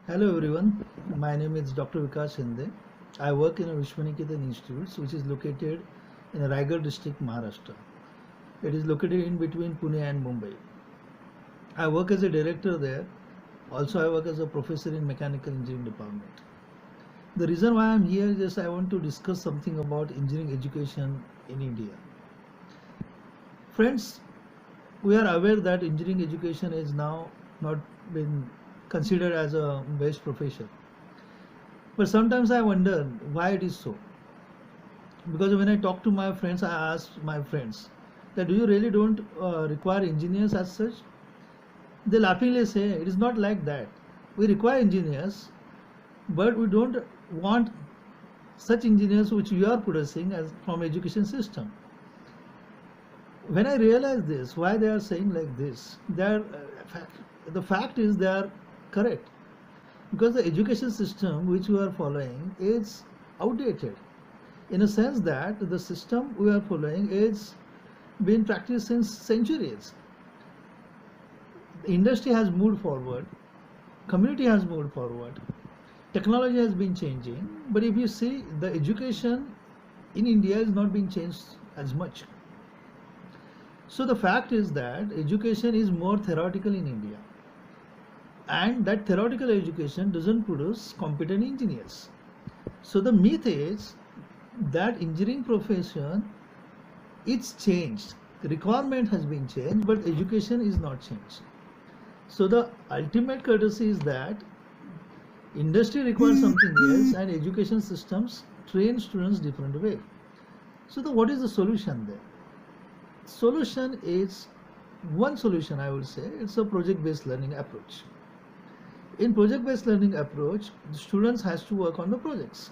Hello everyone, my name is Dr. Vikas Shinde. I work in a Vishwaniketan Institute which is located in Raigad district, Maharashtra. It is located in between Pune and Mumbai. I work as a director there. Also I work as a professor in mechanical engineering department. The reason why I am here is I want to discuss something about engineering education in India. Friends, we are aware that engineering education is now not been considered as a best profession. But sometimes I wonder why it is so. Because when I talk to my friends, I ask my friends that do you really don't require engineers as such? They laughingly say it is not like that. We require engineers, but we don't want such engineers which we are producing as from education system. When I realize this, why they are saying like this, the fact is they are correct because the education system which we are following is outdated in a sense that the system we are following is been practiced since centuries. The industry has moved forward, community has moved forward, technology has been changing, but if you see the education in India is not being changed as much. So the fact is that education is more theoretical in India, and that theoretical education doesn't produce competent engineers. So the myth is that engineering profession it's changed. The requirement has been changed, but education is not changed. So the ultimate courtesy is that industry requires something else and education systems train students different way. So what is the solution there? Solution is one solution I would say it's a project-based learning approach. In project-based learning approach, the students has to work on the projects,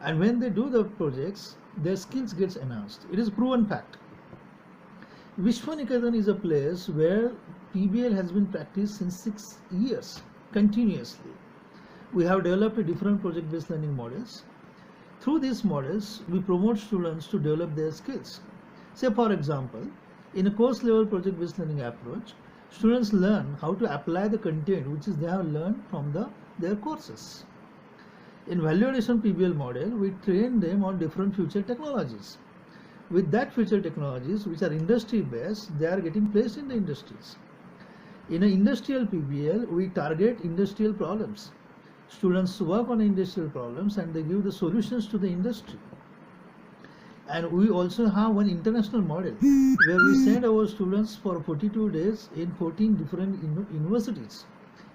and when they do the projects, their skills gets enhanced. It is proven fact. Vishwaniketan is a place where PBL has been practiced since 6 years continuously. We have developed different project-based learning models. Through these models, we promote students to develop their skills. Say for example, in a course level project-based learning approach, students learn how to apply the content which is they have learned from their courses. In value addition PBL model, we train them on different future technologies. With that future technologies which are industry based, they are getting placed in the industries. In an industrial PBL, we target industrial problems. Students work on industrial problems and they give the solutions to the industry. And we also have one international model where we send our students for 42 days in 14 different universities,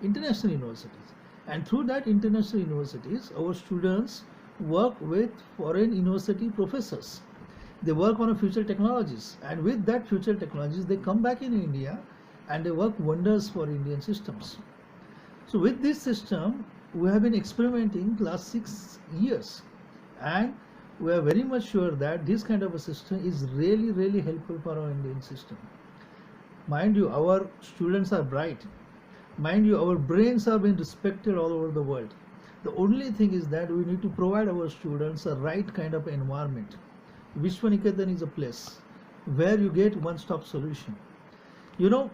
international universities. And through that international universities, our students work with foreign university professors. They work on future technologies, and with that future technologies, they come back in India and they work wonders for Indian systems. So with this system, we have been experimenting last 6 years, and we are very much sure that this kind of a system is really helpful for our Indian system. Mind you, our students are bright. Mind you, our brains are being respected all over the world. The only thing is that we need to provide our students a right kind of environment. Vishwaniketan is a place where you get one-stop solution. You know,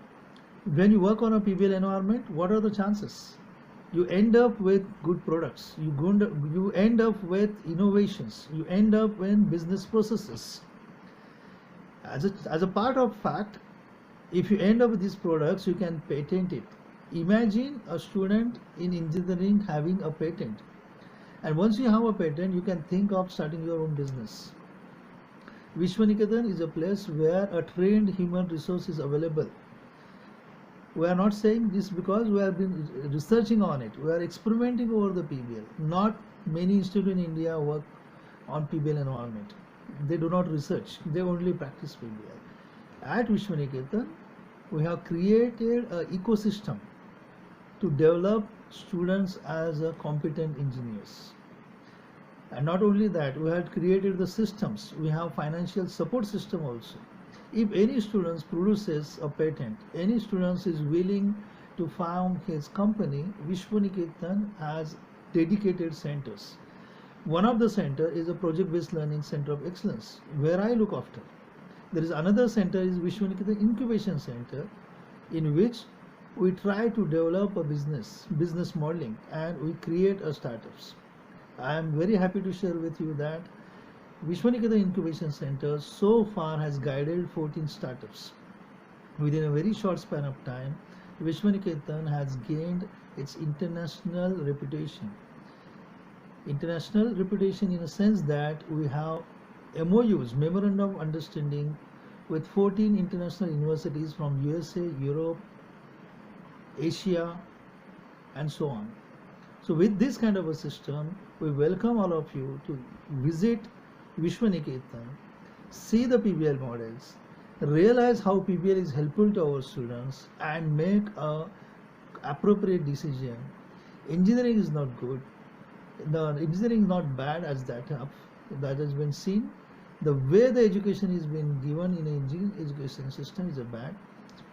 when you work on a PBL environment, what are the chances? You end up with good products, you end up with innovations, you end up with business processes. As a part of fact, if you end up with these products, you can patent it. Imagine a student in engineering having a patent, and once you have a patent, you can think of starting your own business. Vishwaniketan is a place where a trained human resource is available. We are not saying this because we have been researching on it. We are experimenting over the PBL. Not many institutes in India work on PBL environment. They do not research. They only practice PBL. At Vishwaniketan, we have created an ecosystem to develop students as competent engineers. And not only that, we have created the systems. We have financial support system also. If any students produces a patent, any students is willing to found his company, Vishwaniketan has dedicated centers. One of the center is a project-based learning center of excellence, where I look after. There is another center is Vishwaniketan Incubation Center, in which we try to develop a business modeling, and we create a startups. I am very happy to share with you that Vishwaniketan Incubation Center so far has guided 14 startups. Within a very short span of time, Vishwaniketan has gained its international reputation. International reputation in a sense that we have MOUs, Memorandum of Understanding, with 14 international universities from USA, Europe, Asia, and so on. So with this kind of a system, we welcome all of you to visit Vishwaniketan, see the PBL models, realize how PBL is helpful to our students, and make a appropriate decision. Engineering is not good. The engineering is not bad as that has been seen. The way the education is being given in an engineering education system is a bad.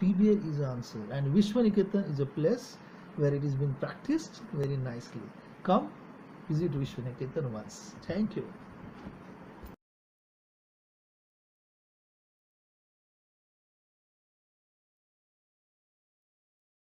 PBL is the answer, and Vishwaniketan is a place where it is being practiced very nicely. Come visit Vishwaniketan once. Thank you.